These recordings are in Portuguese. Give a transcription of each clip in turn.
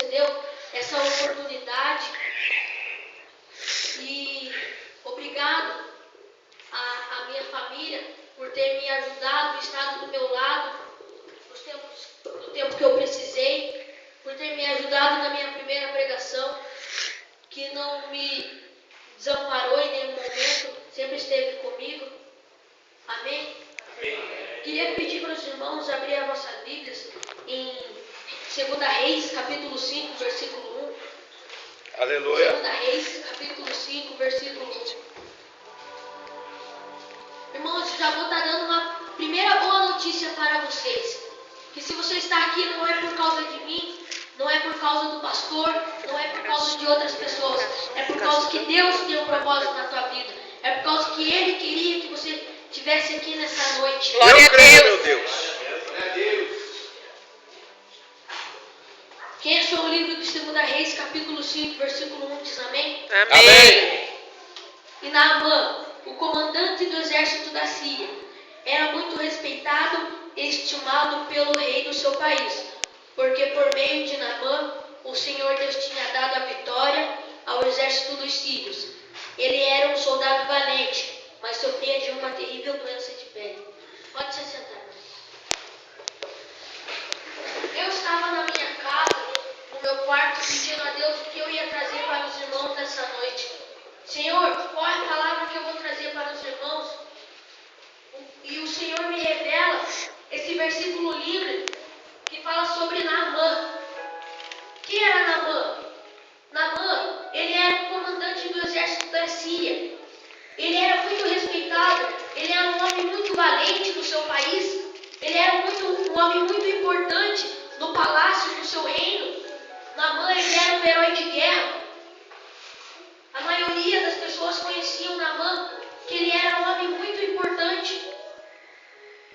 concedeu essa oportunidade. E obrigado à minha família por ter me ajudado, estado do meu lado no tempo que eu precisei, por ter me ajudado na minha primeira pregação, que não me desamparou em nenhum momento, sempre esteve comigo. Amém? Amém. Queria pedir para os irmãos abrir as nossas Bíblias em 2 Reis, capítulo 5, versículo 1. Aleluia. 2 Reis, capítulo 5, versículo 1. Irmãos, já vou estar dando uma primeira boa notícia para vocês. Que se você está aqui não é por causa de mim, não é por causa do pastor, não é por causa de outras pessoas. É por causa que Deus tem um propósito na tua vida. É por causa que Ele queria que você estivesse aqui nessa noite. Glória a Deus, meu Deus. Quem achou o livro de 2 Reis, capítulo 5, versículo 1, diz amém? Amém. E Naamã, o comandante do exército da Síria, era muito respeitado e estimado pelo rei do seu país, porque por meio de Naamã, o Senhor Deus tinha dado a vitória ao exército dos sírios. Ele era um soldado valente, mas sofria de uma terrível doença de pele. Pode se sentar. Eu estava na minha casa, no meu quarto, pedindo a Deus o que eu ia trazer para os irmãos nessa noite. Senhor, qual é a palavra que eu vou trazer para os irmãos? E o Senhor me revela esse versículo lindo que fala sobre Naamã. Quem era Naamã? Naamã, ele era o comandante do exército da Síria. Ele era muito respeitado, ele era um homem muito valente no seu país. Ele era um homem muito importante no palácio do seu reino. Naamã, ele era um herói de guerra. A maioria das pessoas conheciam Naamã, que ele era um homem muito importante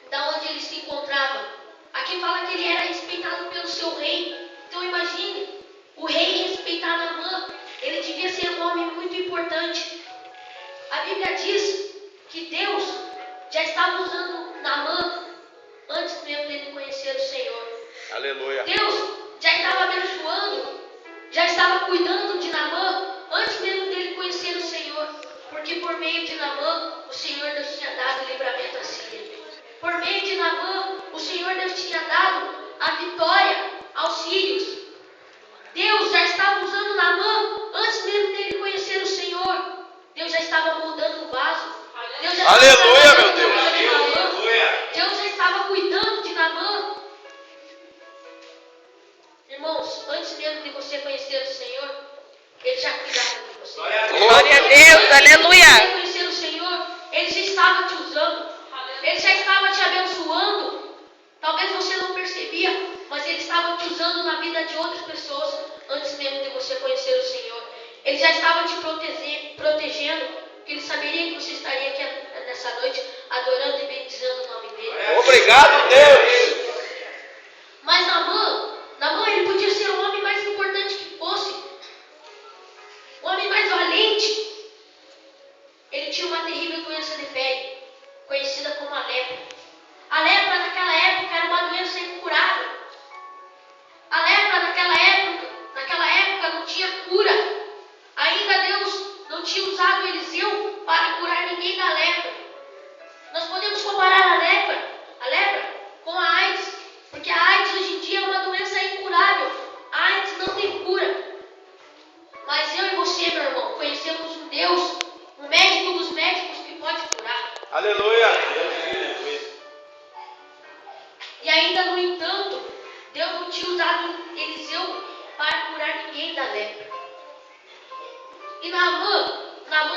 da onde ele se encontrava. Aqui fala que ele era respeitado pelo seu rei. Então imagine, o rei respeitar Naamã, ele devia ser um homem muito importante. A Bíblia diz que Deus já estava usando Naamã antes mesmo dele conhecer o Senhor. Aleluia. Deus já estava abençoando, já estava cuidando de Naamã antes mesmo dele conhecer o Senhor. Porque por meio de Naamã, o Senhor Deus tinha dado livramento à Síria. Por meio de Naamã, o Senhor Deus tinha dado a vitória aos sírios. Deus já estava usando Naamã antes mesmo dele conhecer o Senhor. Deus já estava moldando o vaso. Deus já Aleluia, meu Deus. Deus. Deus já estava cuidando de Naamã. Irmãos, antes mesmo de você conhecer o Senhor, Ele já cuidava de você. Glória a Deus, aleluia. Antes de você conhecer o Senhor, Ele já estava te usando. Ele já estava te abençoando. Talvez você não percebia, mas Ele estava te usando na vida de outras pessoas antes mesmo de você conhecer o Senhor. Ele já estava te protegendo, porque Ele saberia que você estaria aqui nessa noite adorando e bendizendo o nome dEle. Obrigado, Deus. Mas Naamã, ele podia ser o homem mais importante que fosse, o homem mais valente. Ele tinha uma terrível doença de pele, conhecida como a lepra. A lepra naquela época era uma doença incurável. A lepra naquela época não tinha cura. Ainda Deus não tinha usado Eliseu para curar ninguém da lepra. Nós podemos comparar a lepra com a AIDS, porque a AIDS hoje em dia é uma doença incurável. A AIDS não tem cura. Mas eu e você, meu irmão, conhecemos um Deus, um médico dos médicos que pode curar. Aleluia. E ainda, no entanto, Deus não tinha usado Eliseu para curar ninguém da lepra. E Naamã,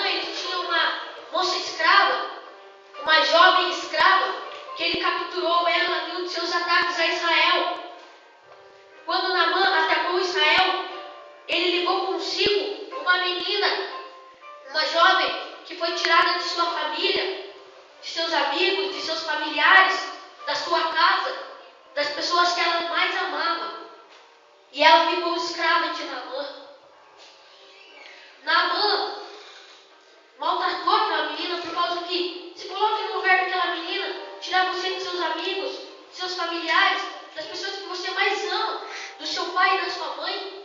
ele tinha uma moça escrava, uma jovem escrava, que ele capturou ela em um de seus ataques a Israel. Quando Naamã atacou Israel, ele levou consigo uma menina, uma jovem, que foi tirada de sua família, de seus amigos, de seus familiares, da sua casa, das pessoas que ela mais amava. E ela ficou escrava de Naamã. Naamã maltratou aquela menina por causa que, se coloque no lugar daquela menina, tirar você de seus amigos, seus familiares, das pessoas que você mais ama, do seu pai e da sua mãe.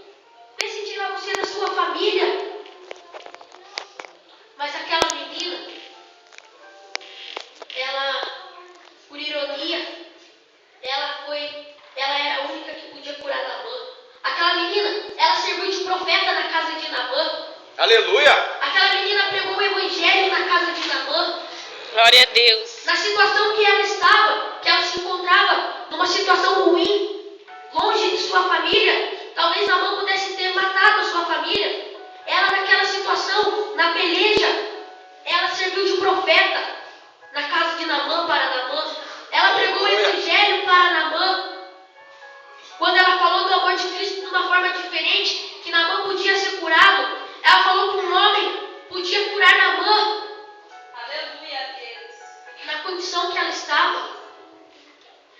Aleluia. Aquela menina pregou o evangelho na casa de Naamã. Glória a Deus. Na situação que ela estava, que ela se encontrava, numa situação ruim, longe de sua família, talvez Naamã pudesse ter matado a sua família. Ela naquela situação, na peleja, ela serviu de profeta na casa de Naamã para Naamã. Ela pregou o evangelho para Naamã. Quando ela falou do amor de Cristo de uma forma diferente, que Naamã podia ser curado, ela falou que um homem podia curar Naamã. Aleluia, Deus. Na condição que ela estava.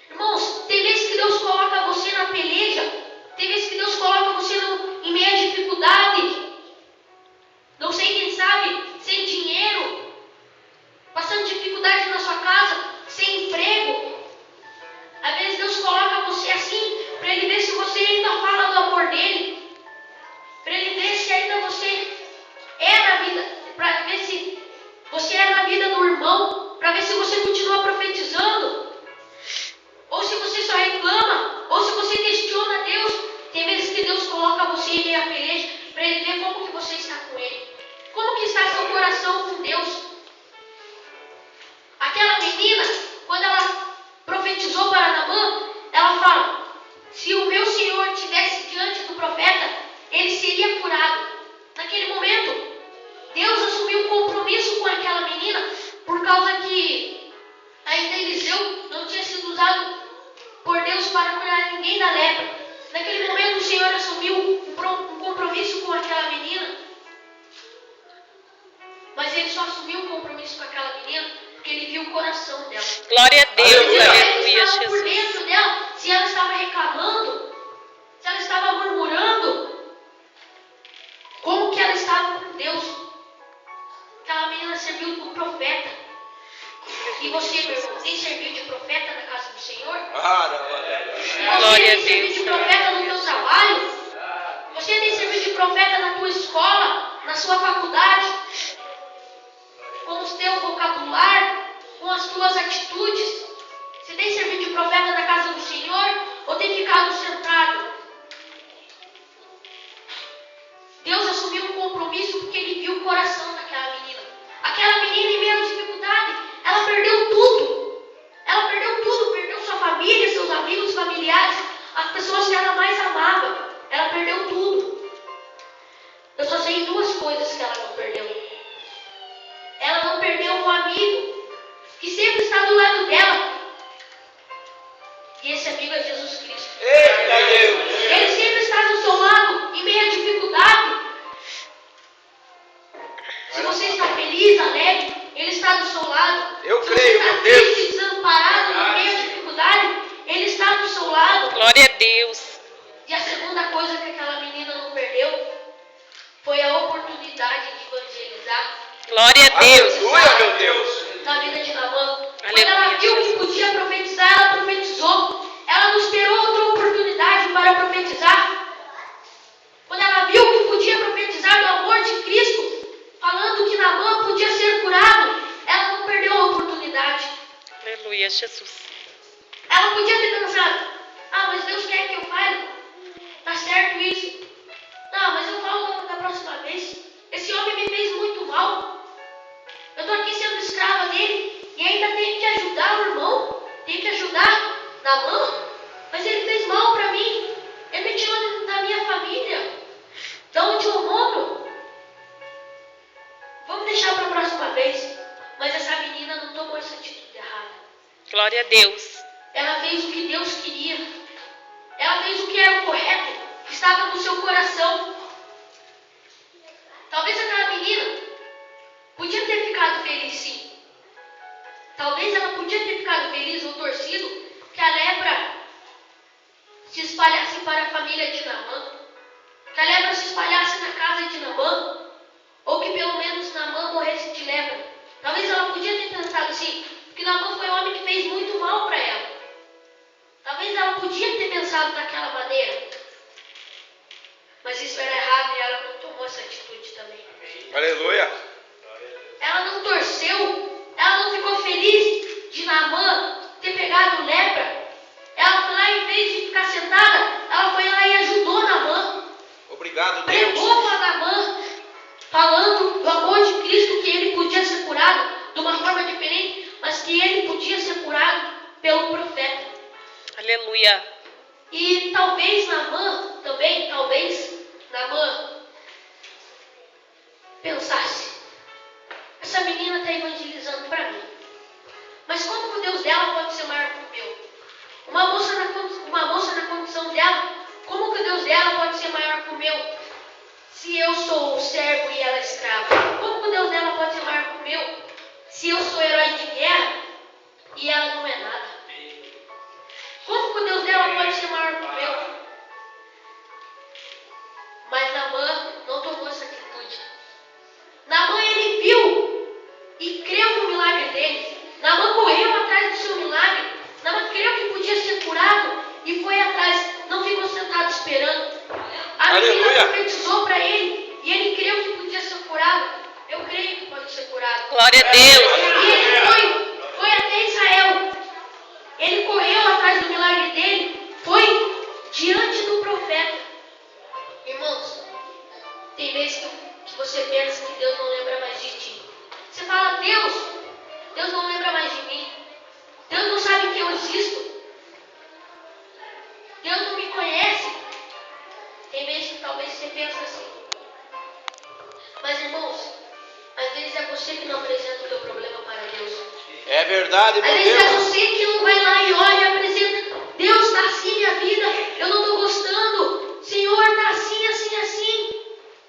Irmãos, tem vezes que Deus coloca você na peleja, tem vezes que Deus coloca você em meio à dificuldade. Não sei, quem sabe, sem dinheiro, passando dificuldade na sua casa, sem emprego. Às vezes Deus coloca você assim, para Ele ver se você ainda fala do amor dEle, para Ele ver se ainda você é na vida, para ver se você é na vida do irmão, para ver se você continua profetizando, ou se você só reclama, ou se você questiona Deus. Tem vezes que Deus coloca você em meio à peleja, para Ele ver como que você está com Ele, como que está seu coração com Deus. Aquela menina, quando ela profetizou para Naamã, ela fala: se o meu Senhor estivesse diante do profeta, ele seria curado. Naquele momento, Deus assumiu um compromisso com aquela menina, por causa que ainda Eliseu não tinha sido usado por Deus para curar ninguém da lepra. Naquele momento, o Senhor assumiu um compromisso com aquela menina. Mas ele só assumiu um compromisso com aquela menina porque ele viu o coração dela. Glória a Deus. Ele Aleluia, estava por Jesus. dentro dela, se ela estava reclamando, se ela estava murmurando, como que ela estava com Deus. Aquela menina serviu como profeta. E você, meu irmão, tem servido de profeta na casa do Senhor? Você Glória a tem servido de Deus. profeta no teu trabalho? Você tem servido de profeta na tua escola, na sua faculdade? Com o teu vocabulário, com as tuas atitudes? Você tem servido de profeta na casa do Senhor ou tem ficado sentado? Deus assumiu um compromisso porque Ele viu o coração daquela menina. Aquela menina, em meio à dificuldade, ela perdeu tudo. Ela perdeu tudo, perdeu sua família, seus amigos, familiares, as pessoas que ela mais amava. Ela perdeu tudo. Eu só sei duas coisas que ela não perdeu. Ela não perdeu um amigo que sempre está do lado dela. E esse amigo é Jesus Cristo. Eita Deus. Ele sempre está do seu lado, em meio à dificuldade. Se você está feliz, alegre, Ele está do seu lado. Eu Se creio, você está meu Deus. triste, desamparado, no meio à dificuldade, Ele está do seu lado. Glória a Deus. E a segunda coisa que aquela menina não perdeu foi a oportunidade de evangelizar Glória a Deus. Aleluia, meu Deus. na vida de Naamã. Quando Aleluia, ela viu que Jesus. podia profetizar, ela profetizou. Ela não esperou outra oportunidade para profetizar. Quando ela viu que podia profetizar do amor de Cristo, falando que Naamã podia ser curado, ela não perdeu a oportunidade. Aleluia, Jesus. Ela podia ter pensado: ah, mas Deus quer que eu fale. Tá certo isso. Não, mas eu falo da próxima vez. Esse homem me fez muito mal. Eu estou aqui sendo escrava dele e ainda tenho que ajudar o irmão. Tenho que ajudar Naamã. Mas ele fez mal para mim. Ele me tirou da minha família. Da onde eu moro. Vamos deixar para a próxima vez. Mas essa menina não tomou essa atitude errada. Glória a Deus. Ela fez o que Deus queria. Ela fez o que era o correto, que estava no seu coração. Talvez aquela menina podia ter ficado feliz, sim. Talvez ela podia ter ficado feliz ou torcido que a lepra se espalhasse para a família de Naamã. Que a lepra se espalhasse na casa de Naamã. Ou que pelo menos Naamã morresse de lepra. Talvez ela podia ter pensado assim, porque Naamã foi um homem que fez muito mal para ela. Talvez ela podia ter pensado daquela maneira. Mas isso era errado e ela não tomou essa atitude também. Aleluia. Ela não torceu, ela não ficou feliz de Naamã ter pegado lepra. Ela foi lá, em vez de ficar sentada, ela foi lá e ajudou Naamã. Obrigado, Deus. Pregou para Naamã, Cristo que ele podia ser curado de uma forma diferente, mas que ele podia ser curado pelo profeta. Aleluia. E talvez Naamã também, Naamã pensasse, essa menina está evangelizando para mim, mas como que o Deus dela pode ser maior que o meu? Uma moça na condição dela, como que o Deus dela pode ser maior que o meu? Se eu sou o servo e ela é escrava. Como que o Deus dela pode ser maior que o meu? Se eu sou herói de guerra e ela não é nada. Como que o Deus dela pode ser maior que o meu? Mas Naamã não tomou essa atitude. Naamã, ele viu e creu no milagre dele. Naamã correu atrás do seu milagre. Naamã creu que podia ser curado e foi atrás. Não ficou sentado esperando. A menina profetizou para ele e ele creu que podia ser curado. Eu creio que pode ser curado. Glória a Deus. E ele foi até Israel. Ele correu atrás do milagre dele. Foi diante do profeta. Irmãos, tem vezes que você pensa que Deus não lembra mais de ti. Você fala, Deus não lembra mais de mim. Deus não sabe que eu existo. Deus não me conhece. Tem vezes que talvez você pense assim. Mas irmãos, às vezes é você que não apresenta o teu problema para Deus. É verdade, meu Às vezes é Deus. você que não vai lá e olha e apresenta. Deus, está assim minha vida. Eu não estou gostando. Senhor, está assim, assim, assim.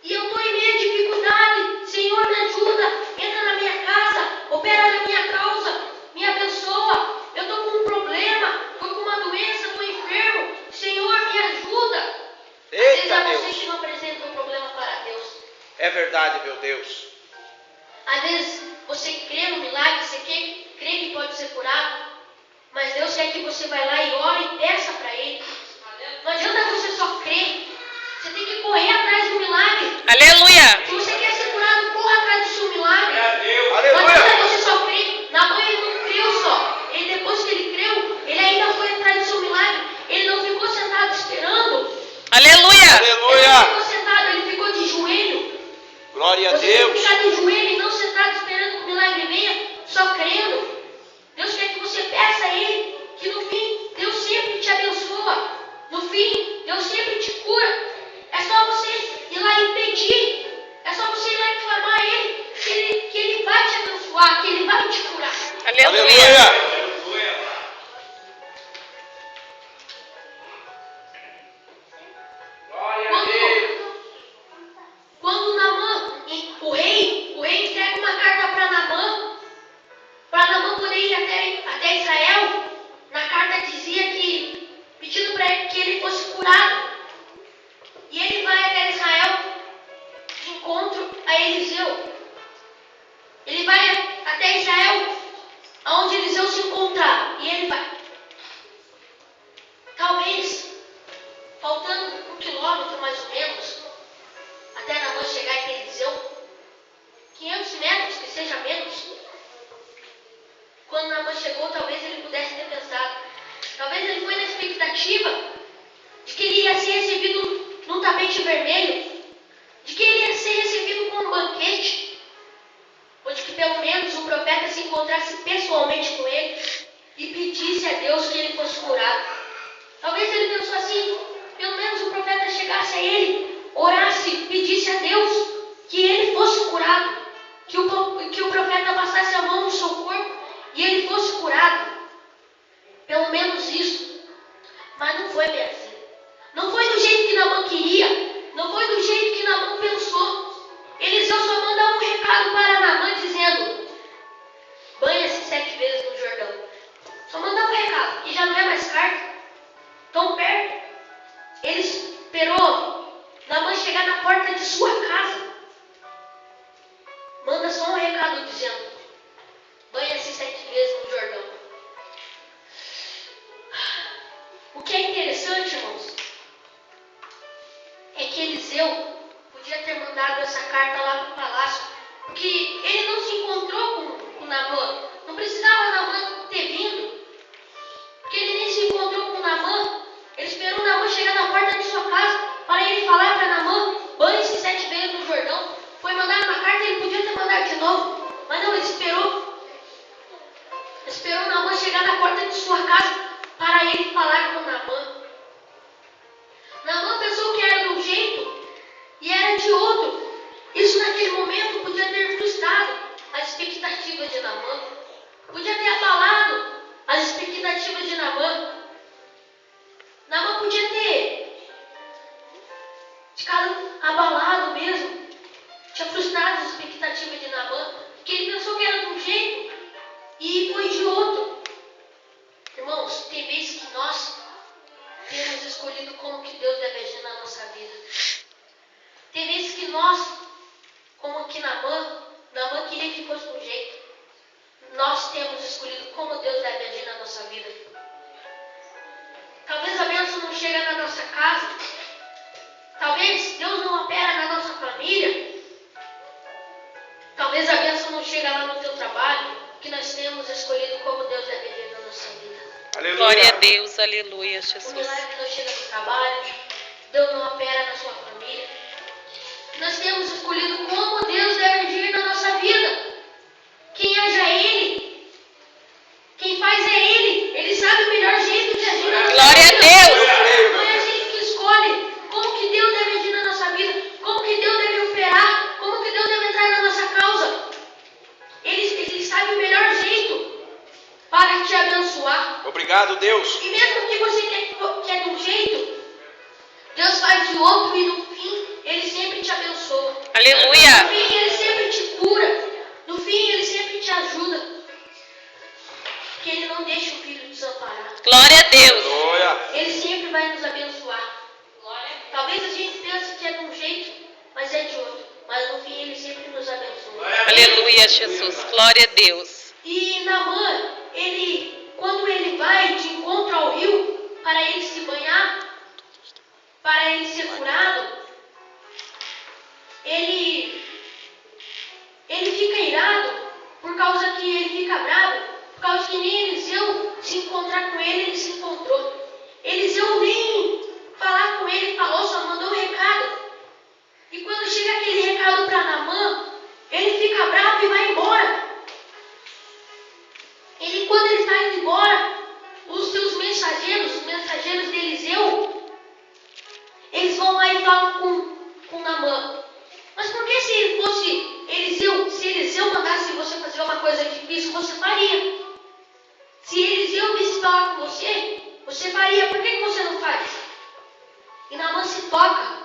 E eu estou em meio de dificuldade. Senhor, me ajuda. Entra na minha casa. Opera na minha causa. Me abençoa. Eu estou com um problema. Estou com uma doença. Estou enfermo. Senhor, me ajuda. Às vezes Eita, é você Deus. que não apresenta o problema para Deus. É verdade, meu Deus. Às vezes você crê no milagre, você crê que pode ser curado, mas Deus quer que você vá lá e ore e peça para Ele. Não adianta você só crer, você tem que correr atrás do milagre. Aleluia. Se você quer ser curado, corra atrás do seu milagre. Não Aleluia. adianta você só crer. Naamã, ele não creu só. Ele, depois que ele creu, ele ainda foi atrás do seu milagre. Ele não ficou sentado esperando. Aleluia. Ele não Aleluia. ficou sentado, ele ficou de joelho. Glória a Você tem que Deus. ficar de joelho e não sentado esperando que o milagre venha, só crendo. Deus quer que você peça a Ele, que no fim, Deus sempre te abençoa. No fim, Deus sempre te cura. É só você ir lá e pedir. É só você ir lá e clamar a Ele, que Ele vai te abençoar, que Ele vai te curar. Aleluia. Aleluia. Quando Naamã, o rei entrega uma carta para Naamã poder ir até Israel, na carta dizia que, pedindo para ele que ele fosse curado. E ele vai até Israel de encontro a Eliseu. Ele vai até Israel, aonde Eliseu se encontrava. E ele vai. Talvez, faltando 1 quilômetro mais ou menos, até Naamã chegar em Eliseu, 500 metros, que seja menos. Quando Naamã chegou, talvez ele pudesse ter pensado. Talvez ele foi na expectativa de que ele ia ser recebido num tapete vermelho, de que ele ia ser recebido com um banquete, ou de que pelo menos o profeta se encontrasse pessoalmente com ele e pedisse a Deus que ele fosse curado. Talvez ele pensou assim, pelo menos o profeta chegasse a ele, orasse, pedisse a Deus que ele fosse curado, que o profeta passasse a mão no seu corpo e ele fosse curado. Pelo menos isso. Mas não foi bem assim. Não foi do jeito que Naamã queria. Não foi do jeito que Naamã pensou. Eliseu só manda um recado para Naamã dizendo: banha-se 7 vezes no Jordão. Só manda um recado, que já não é mais carta. Tão perto. Ele esperou Naamã chegar na porta de sua casa. Manda só um recado dizendo: banha-se 7 vezes no Jordão. O que é interessante, irmãos, é que Eliseu podia ter mandado essa carta lá para o palácio, porque ele não se encontrou com Naamã. Não precisava Naamã ter vindo, porque ele nem se encontrou com Naamã. Ele esperou Naamã chegar na porta de sua casa para ele falar para Naamã: banhe-se 7 vezes no Jordão. Foi mandar uma carta, ele podia ter mandado de esperou Naamã chegar na porta de sua casa para ele falar com Naamã. Naamã pensou que era de um jeito e era de outro. Isso naquele momento podia ter frustrado as expectativas de Naamã. Podia ter abalado as expectativas de Naamã. Naamã podia ter ficado abalado mesmo. Tinha frustrado as expectativas de Naamã. Porque ele pensou que era de um jeito e foi de outro. Irmãos, tem vezes que nós temos escolhido como que Deus deve agir na nossa vida. Tem vezes que nós, como que Naamã queria que fosse de um jeito. Nós temos escolhido como Deus deve agir na nossa vida. Talvez a bênção não chegue na nossa casa. Talvez Deus não opera na nossa família. Talvez a bênção não chegue lá no teu trabalho. Que nós temos escolhido como Deus deve agir na nossa vida. Aleluia. Glória a Deus, aleluia, O Jesus. milagre não chega no trabalho. Deus não opera na sua família. Nós temos escolhido como Deus deve agir na nossa vida. Quem age é Ele. Quem faz é Ele. Ele sabe o melhor jeito de agir na nossa Glória vida. a Deus. Não é a gente que escolhe como que Deus deve agir na nossa vida. Como que Deus deve operar. Como que Deus deve entrar na nossa causa. Ele sabe o melhor jeito para te abençoar. Obrigado, Deus. E mesmo que você quer de um jeito, Deus faz de outro e no fim Ele sempre te abençoa. No Aleluia. fim Ele sempre te cura. No fim Ele sempre te ajuda. Porque Ele não deixa o filho desamparado. Glória a Deus. Aleluia. Ele sempre vai nos abençoar. Talvez a gente pense que é de um jeito, mas é de outro. Mas no fim Ele sempre nos abençoa. Aleluia, Jesus. Glória a Deus. E Naamã, quando ele vai de encontro ao rio para ele se banhar, para ele ser curado, ele fica irado por causa que ele fica bravo, por causa que nem Eliseu se encontrar com ele se encontrou. Eliseu nem falar com ele falou, só mandou um recado. E quando chega aquele recado para Naamã, ele fica bravo e vai embora. Quando ele está indo embora, os seus mensageiros, os mensageiros de Eliseu, eles vão lá e falam com Naamã. Mas por que se fosse Eliseu, se Eliseu mandasse você fazer uma coisa difícil, você faria? Se Eliseu visse falar com você, você faria. Por que você não faz? E Naamã se toca.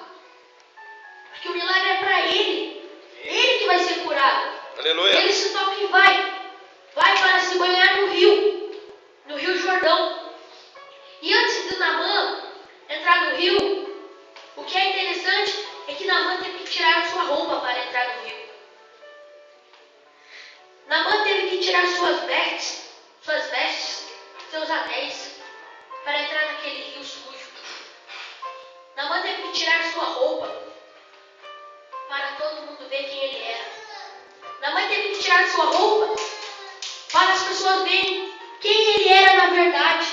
Porque o milagre é para ele. Ele que vai ser curado. Aleluia. Ele se toca e vai para se banhar no Rio Jordão. E antes de Naamã entrar no rio, o que é interessante é que Naamã teve que tirar a sua roupa para entrar no rio. Naamã teve que tirar suas vestes, seus anéis, para entrar naquele rio sujo. Naamã teve que tirar sua roupa para todo mundo ver quem ele era. Naamã teve que tirar sua roupa para as pessoas verem quem ele era na verdade.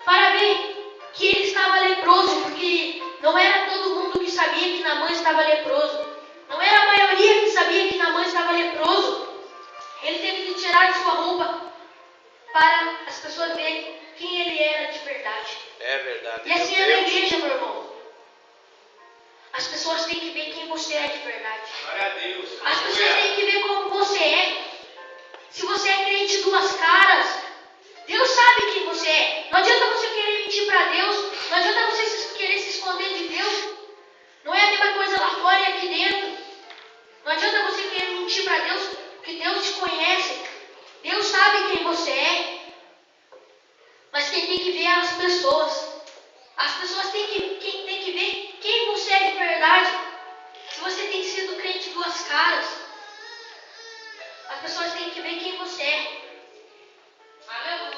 Para ver que ele estava leproso, porque não era todo mundo que sabia que Naamã estava leproso. Não era a maioria que sabia que Naamã estava leproso. Ele teve que tirar sua roupa para as pessoas verem quem ele era de verdade. É verdade. E assim meu é na Deus. igreja, meu irmão. As pessoas têm que ver quem você é de verdade. Glória a Deus. As pessoas têm que ver como você é. Se você é crente duas caras, Deus sabe quem você é. Não adianta você querer mentir para Deus. Não adianta você querer se esconder de Deus. Não é a mesma coisa lá fora e aqui dentro. Não adianta você querer mentir para Deus, porque Deus te conhece. Deus sabe quem você é. Mas quem tem que ver é as pessoas. As pessoas têm que ver quem você é de verdade. Se você tem sido crente duas caras, as pessoas têm que ver quem você é.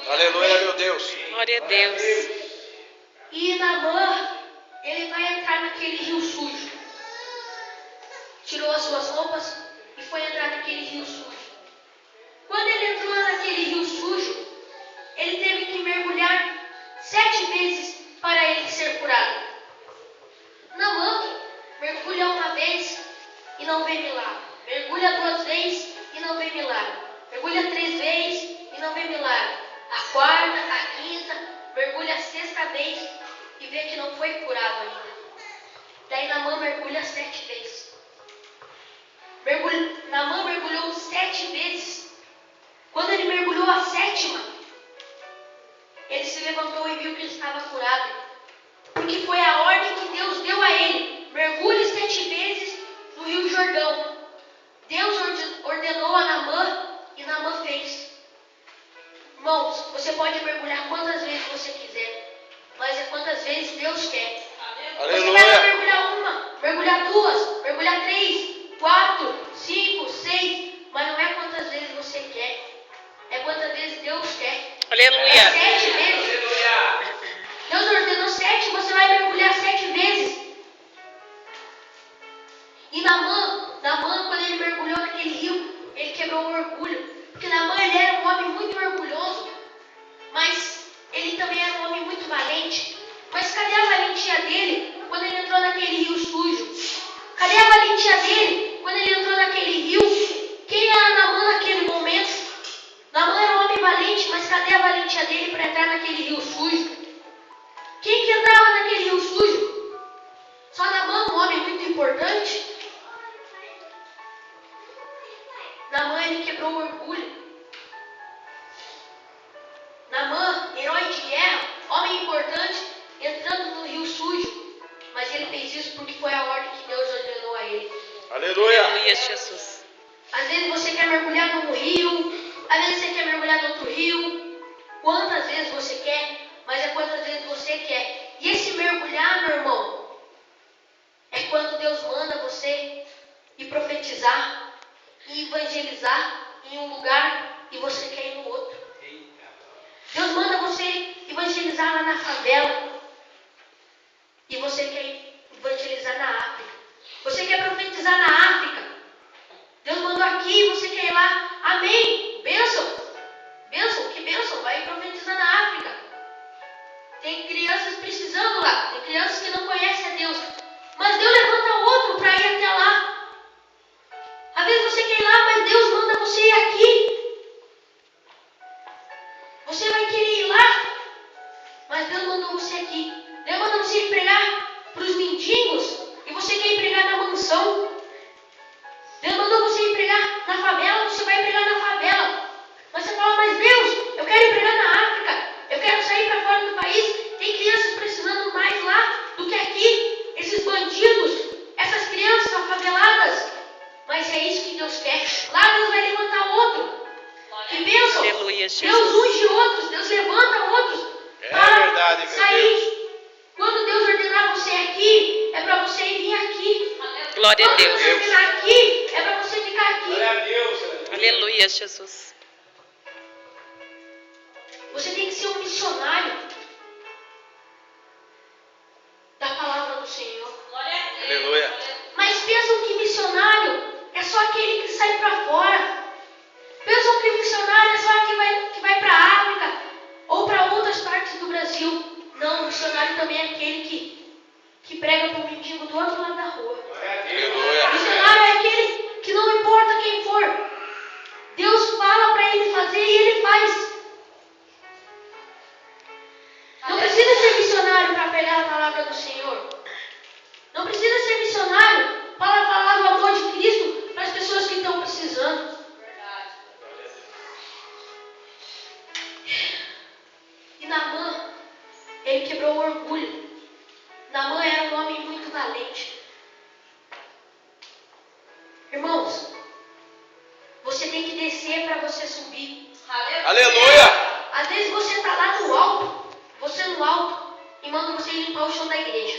Aleluia, meu Deus. Glória a Deus. E Naamã, ele vai entrar naquele rio sujo. Tirou as suas roupas e foi entrar naquele rio sujo. Quando ele entrou naquele rio sujo, ele teve que mergulhar 7 vezes para ele ser curado. Naamã mergulha uma vez e não vê milagre. Mergulha 2 vezes e não vê milagre. Mergulha 3 vezes e não vê milagre. A quarta, a quinta, mergulha a 6ª vez e vê que não foi curado ainda. Daí Naamã mergulha 7 vezes. Naamã mergulhou 7 vezes. Quando ele mergulhou a 7ª, ele se levantou e viu que ele estava curado. Porque foi a ordem que Deus deu a ele. Mergulhe 7 vezes no Rio Jordão. Deus ordenou a Naamã e Naamã fez. Irmãos, você pode mergulhar quantas vezes você quiser, mas é quantas vezes Deus quer. Aleluia. Você vai mergulhar 1, mergulhar 2, mergulhar 3, 4, 5, 6, mas não é quantas vezes você quer, é quantas vezes Deus quer. É Aleluia. 7 vezes. Deus ordenou 7, você vai mergulhar 7 vezes. E Naamã, quando ele mergulhou naquele rio, ele quebrou o orgulho. Porque Naamã, ele era um homem muito orgulhoso, mas ele também era um homem muito valente. Mas cadê a valentia dele quando ele entrou naquele rio sujo? Cadê a valentia dele quando ele entrou naquele rio? Quem era Naamã naquele momento? Naamã era um homem valente, mas cadê a valentia dele para entrar naquele rio sujo? Quem que entrava naquele rio sujo? Só Naamã, um homem muito importante? Naamã, ele quebrou o orgulho. Naamã, herói de guerra, homem importante, entrando no rio sujo. Mas ele fez isso porque foi a ordem que Deus ordenou a ele. Aleluia. Aleluia, Jesus. Às vezes você quer mergulhar num rio, às vezes você quer mergulhar no outro rio. Quantas vezes você quer, mas é quantas vezes você quer. E esse mergulhar, meu irmão, é quando Deus manda você ir profetizar, ir evangelizar em um lugar e você quer ir no outro. Deus manda você evangelizar lá na favela e você quer evangelizar na África. Você quer profetizar na África. Deus mandou aqui e você quer ir lá. Amém. Bênção. Bênção. Que bênção. Vai profetizar na África. Tem crianças precisando lá. Tem crianças que não conhecem a Deus. Mas Deus levanta outro para ir até lá. Às vezes você quer ir lá, mas Deus manda você ir aqui. Você vai querer ir lá, mas Deus mandou você aqui. Deus manda você ir pregar para os mendigos e você quer ir pregar na mansão. Deus mandou você ir pregar na favela, você vai pregar na favela. Mas você fala, mas Deus, eu quero ir pregar na África. Eu quero sair para fora do país. Tem crianças precisando mais lá do que aqui. Esses bandidos, essas crianças faveladas. Mas é isso que Deus quer. Lá Deus vai levantar outro. Que bênção. Aleluia, Jesus. Deus unge outros, Deus levanta outros. É para verdade, meu sair. Deus. Quando Deus ordenar você aqui, é para você vir aqui. Glória a Quando Deus. Deus ordenar aqui, é para você ficar aqui. Glória a Deus. Aleluia, Jesus. Você tem que ser um missionário da palavra do Senhor. Aleluia. Mas pensam que missionário é só aquele que sai para fora. Pensam que missionário é só aquele que vai para a África ou para outras partes do Brasil. Não, missionário também é aquele que prega para o mendigo do outro lado da rua. Aleluia. Missionário é aquele que não importa quem for. Deus fala para ele fazer e ele faz. Não precisa ser missionário para pregar a palavra do Senhor. Não precisa ser missionário para falar do amor de Cristo para as pessoas que estão precisando. E Naamã, ele quebrou o orgulho. Naamã era um homem muito valente. Irmãos, você tem que descer para você subir. Aleluia. Às vezes você está lá no alto, e manda você limpar o chão da igreja.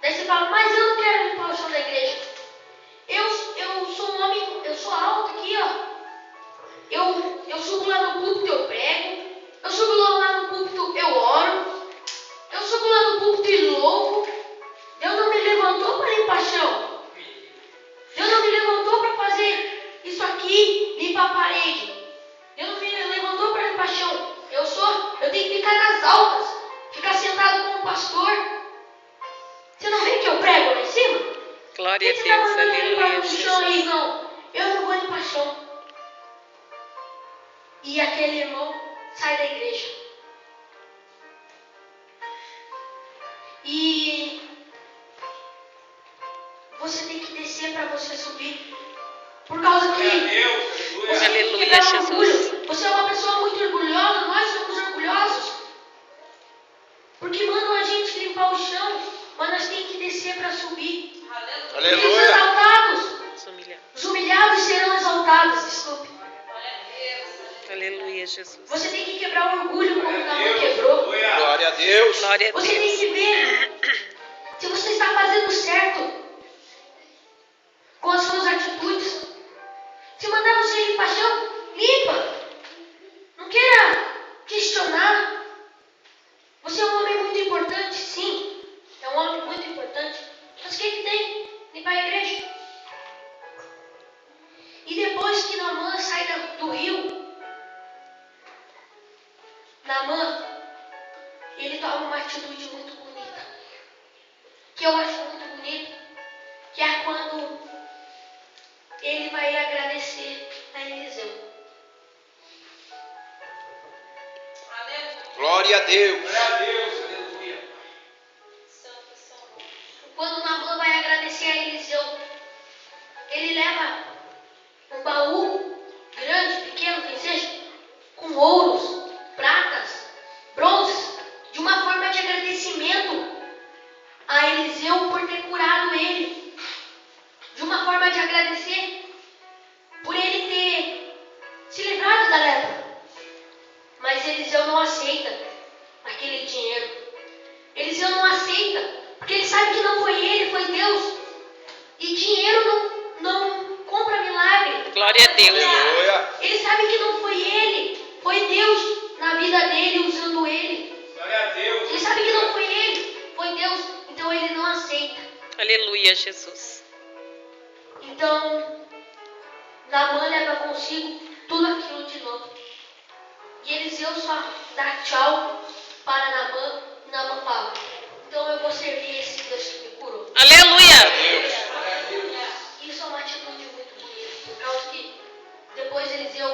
Daí você fala, mas eu não quero limpar o chão da igreja. Eu sou um homem, eu sou alto aqui, ó. Eu subo lá no púlpito, eu prego. Eu subo lá no púlpito, eu oro. Eu subo lá no púlpito e louvo. Deus não me levantou para limpar chão. Deus não me levantou para fazer isso aqui, limpar a parede. Deus não me levantou para limpar chão. Eu tenho que ficar nas altas, ficar sentado com o pastor. Você não vê que eu prego lá em cima? Glória a Por que você está Deus. mandando limpar Aleluia, o chão aí, Jesus. não? paixão. E aquele irmão sai da igreja. E você tem que descer para você subir. Por causa que você tem que Aleluia, quebrar o Jesus. orgulho. Você é uma pessoa muito orgulhosa, nós somos orgulhosos. Porque mandam a gente limpar o chão, mas nós temos que descer para subir. Porque os Aleluia. exaltados, Os humilhados. os humilhados serão exaltados, desculpe. Aleluia, Jesus. Você tem que quebrar o orgulho como Naamã quebrou. Glória a Deus. Glória a Você tem Deus. que ver se você está fazendo certo com as suas atitudes. Se mandar você limpar chão, limpa. Não queira questionar. Você é um homem muito importante, sim. É um homem muito importante. Mas o que tem? Limpar a igreja. E depois que Naamã sai do rio, Naamã, ele toma uma atitude muito bonita. Que eu acho muito bonita. Que é quando ele vai agradecer a Eliseu. Glória a Deus. Quando Naamã vai agradecer a Eliseu, ele leva um baú grande, pequeno, que seja, com ouros, pratas, bronzes, de uma forma de agradecimento a Eliseu por ter curado ele. De uma forma de agradecer por ele ter se livrado da lepra. Mas Eliseu não aceita aquele dinheiro. Eliseu não aceita, porque ele sabe que não foi ele, foi Deus. E dinheiro não compra milagre. Glória a Deus. Aleluia. Ele sabe que não foi ele, foi Deus na vida dele, usando ele. Glória a Deus. Ele sabe que não foi ele, foi Deus. Então ele não aceita. Aleluia, Jesus. Então, Naamã leva consigo tudo aquilo de novo. E Eliseu só dá tchau para Naamã. E Naamã fala: então eu vou servir esse Deus que me curou. Aleluia. Isso é uma atitude muito bonita. Por causa que depois Eliseu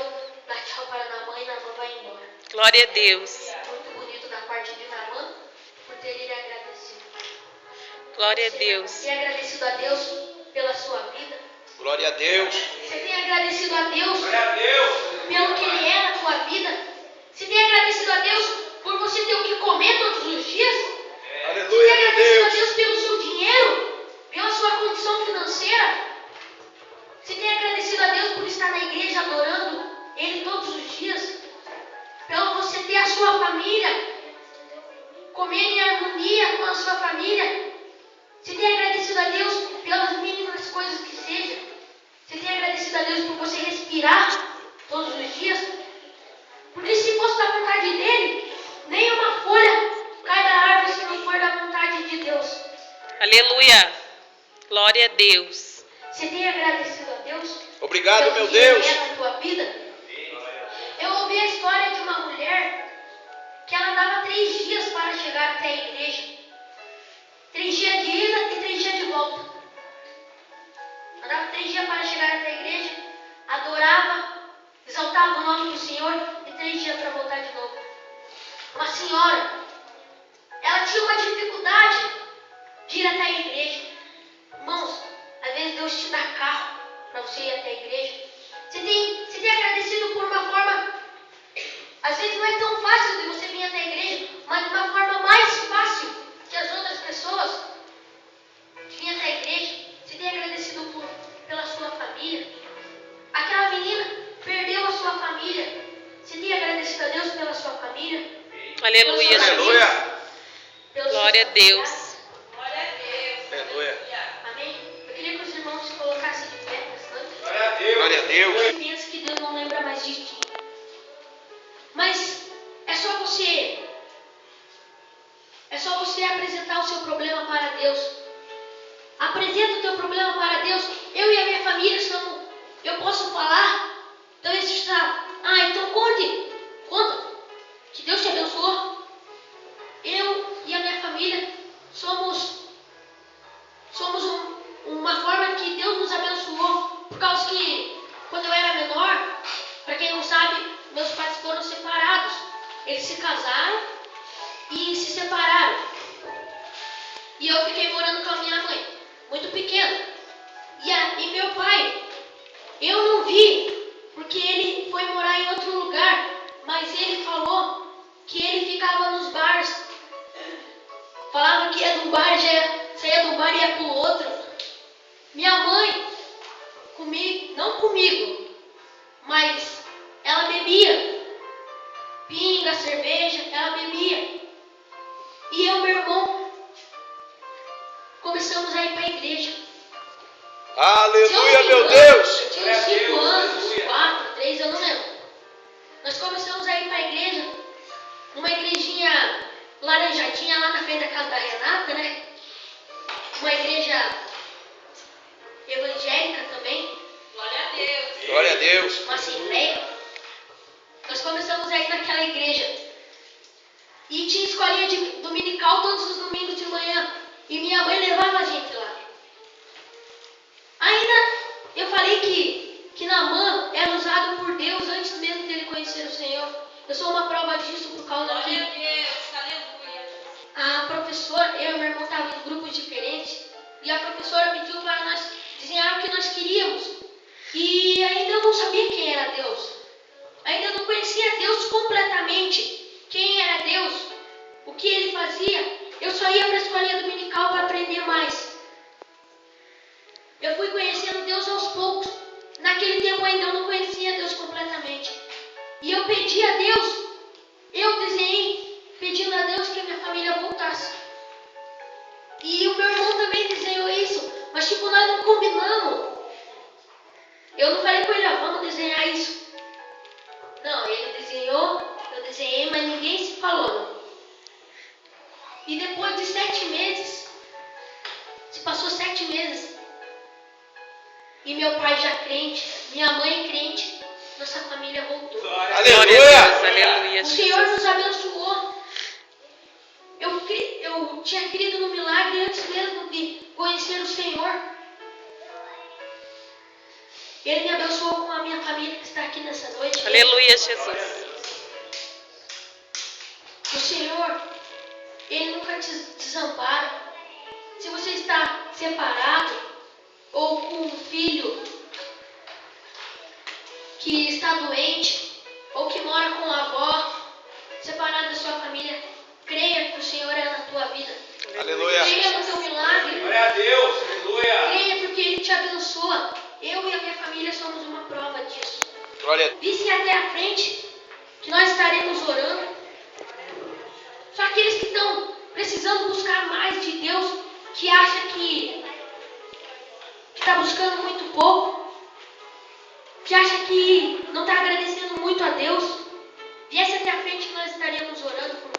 dá tchau para Naamã e Naamã vai embora. Glória a Deus. Muito bonito da parte de Naamã por ter ele agradecido. Glória a Você Deus. tem agradecido a Deus pela sua vida? Glória a Deus. Você tem agradecido a Deus Glória a Deus. pelo que Ele é na tua vida? Você tem agradecido a Deus por você ter o que comer todos os dias? Você tem Aleluia, meu agradecido a Deus. Deus pelo seu dinheiro? Pela sua condição financeira? Você tem agradecido a Deus por estar na igreja adorando Ele todos os dias? Pelo você ter a sua família, comer em harmonia com a sua família? Você tem agradecido a Deus pelas mínimas coisas que sejam? Você tem agradecido a Deus por você respirar todos os dias? Porque se fosse da vontade dele, nem uma folha cai da árvore se não for da vontade de Deus. Aleluia. Glória a Deus. Você tem agradecido a Deus? Obrigado, pelo meu que Ele Deus. é na tua vida? Eu ouvi a história de uma mulher que ela andava 3 dias para chegar até a igreja. 3 dias de ida e 3 dias de volta. Andava 3 dias para chegar até a igreja, adorava, exaltava o nome do Senhor e 3 dias para voltar de novo. Uma senhora, ela tinha uma dificuldade de ir até a igreja. Irmãos, às vezes Deus te dá carro para você ir até a igreja. Você tem agradecido por uma forma, às vezes não é tão fácil de você vir até a igreja, mas de uma forma mais fácil que as outras pessoas de vir até a igreja. Você tem agradecido pela sua família. Aquela menina perdeu a sua família. Você tem agradecido a Deus pela sua família? Aleluia, Jesus. Aleluia. Pelos Glória a seus Deus. familiares? Aleluia. Amém? Eu queria que os irmãos se colocassem de pé bastante. Glória a Deus. Glória a Deus. Você pensa que Deus não lembra mais de ti. Mas é só você apresentar o seu problema para Deus. Apresenta o teu problema para Deus. Eu e a minha família estamos. Eu posso falar? Então você está. Então conta. Que Deus te abençoou. Eu e a minha família somos uma forma que Deus nos abençoou. Por causa que quando eu era eles se casaram e se separaram. E eu fiquei morando com a minha mãe, muito pequena. E meu pai, eu não vi, porque ele foi morar em outro lugar, mas ele falou que ele ficava nos bares. Falava que ia de um bar, saía do bar e ia pro outro. Minha mãe, não comigo, mas ela bebia. Pinga, cerveja, ela bebia. E eu e meu irmão começamos a ir para a igreja. Aleluia, meu Deus. Eu tinha 5 anos, 4, 3, eu não lembro. Nós começamos a ir para a igreja, numa igrejinha laranjadinha lá na frente da casa da Renata, né? Uma igreja evangélica também. Glória a Deus. Glória a Deus. Uma assembleia. Nós começamos a ir naquela igreja. E tinha escolinha de dominical todos os domingos de manhã. E minha mãe levava a gente lá. Ainda eu falei que Naamã era usado por Deus antes mesmo dele conhecer o Senhor. Eu sou uma prova disso por causa Glória a que Deus. Aleluia. a professora, eu e meu irmão estavam em grupos diferentes. E a professora pediu para nós desenhar o que nós queríamos. E ainda eu não sabia quem era Deus. Ainda eu não conhecia Deus completamente. Quem era Deus? O que ele fazia? Eu só ia para a escolinha dominical para aprender mais. Eu fui conhecendo Deus aos poucos. Naquele tempo ainda eu não conhecia Deus completamente. E eu pedi a Deus, eu desenhei pedindo a Deus que a minha família voltasse. E o meu irmão também desenhou isso. Mas tipo, nós não combinamos. Eu não falei com ele, vamos desenhar isso. Não, ele desenhou, eu desenhei, mas ninguém se falou. Não. E depois de 7 meses, se passou 7 meses, e meu pai já crente, minha mãe crente, nossa família voltou. Glória a Deus, aleluia. O Senhor nos abençoou. Eu tinha crido no milagre antes mesmo de conhecer o Senhor. Ele me abençoou com a minha família que está aqui nessa noite. Aleluia, Jesus. O Senhor, Ele nunca te desampara. Se você está separado ou com um filho que está doente ou que mora com a avó, separado da sua família, creia que o Senhor é na tua vida. Aleluia. Creia no teu milagre. Glória a Deus. Aleluia. Creia porque Ele te abençoa. Eu e a minha família somos uma prova disso. Glória a Deus. Disse até a frente que nós estaremos orando. Só aqueles que estão precisando buscar mais de Deus, que acha que está buscando muito pouco, que acha que não está agradecendo muito a Deus, viesse até a frente que nós estaremos orando por